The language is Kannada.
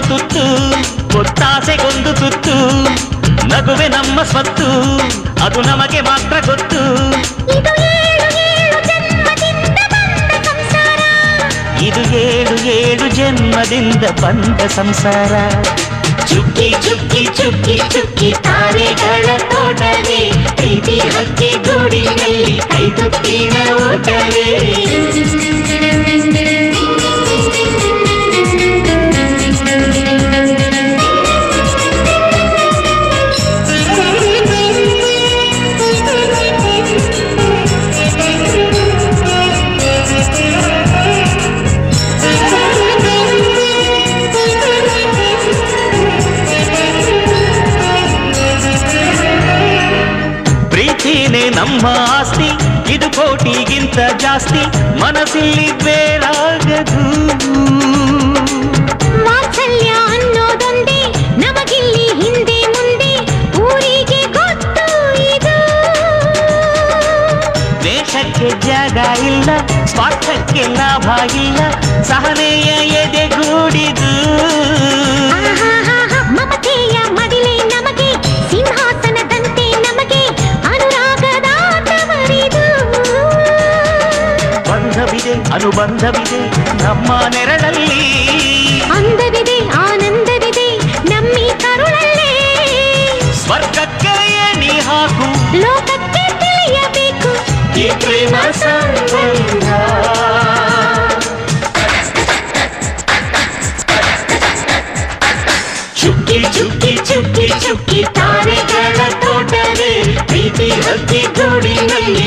ತುತ್ತು ಒತ್ತಾಸೆಗೊಂದು ತುತ್ತು ನಗುವೆ ನಮ್ಮ ಸ್ವತ್ತು ಅದು ನಮಗೆ ಮಾತ್ರ ಗೊತ್ತು ಇದು ಏಳು ಏಳು ಜನ್ಮದಿಂದ ಬಂದ ಸಂಸಾರ ಚುಕ್ಕಿ ಚುಕ್ಕಿ ಚುಕ್ಕಿ ಚುಕ್ಕಿ ತಾರೆಗಳ ತೋಟವೇ ಪ್ರೀತಿ ಹಕ್ಕಿ ಗೂಡಿನಲ್ಲಿ ಕೈತುತ್ತಿನ ಊಟವೇ ಪ್ರೀತಿನೇ ನಮ್ಮ ಆಸ್ತಿ ಇದು ಕೋಟಿಗಿಂತ ಜಾಸ್ತಿ ಮನಸ್ಸಲ್ಲಿ ಬೇರಾಗದು ವಾತ್ಸಲ್ಯ ಅನ್ನೋದೊಂದೇ ನಮಗಿಲ್ಲಿ ಹಿಂದೆ ಮುಂದೆ ಊರಿಗೆ ಗೊತ್ತು ಇದು ದೇಶಕ್ಕೆ ಜಾಗ ಇಲ್ಲ ಸ್ವಾರ್ಥಕ್ಕೆ ಲಾಭ ಇಲ್ಲ ಸಹನೆಯ ಎದೆಗೂಡಿದು ಮಮತೆಯ ಮಡಿಲೆ ನಮಗೆ ಸಿಂಹಾಸನದಂತೆ ನಮಗೆ ಅನುರಾಗದ ತವರಿದು ಬಂಧವಿದೆ ಅನುಬಂಧವಿದೆ ನಮ್ಮ ನೆರಳಲ್ಲಿ ಅಂದವಿದೆ ಆನಂದವಿದೆ ನಮ್ಮಿ ಕರುಳಲ್ಲೇ ಸ್ವರ್ಗಕ್ಕೆ ಎಣಿ ಹಾಕು ಲೋಕಕ್ಕೆ ತಿಳಿಯಬೇಕು ಈ ಪ್ರೇಮ ಸಂಬಂಧ ಚುಕ್ಕಿ ಚುಕ್ಕಿ ಚುಕ್ಕಿ ಚುಕ್ಕಿ ತಾರೆಗಳ ತೋಟವೇ ಪ್ರೀತಿ ಹಕ್ಕಿ ಗೂಡಿನಲ್ಲಿ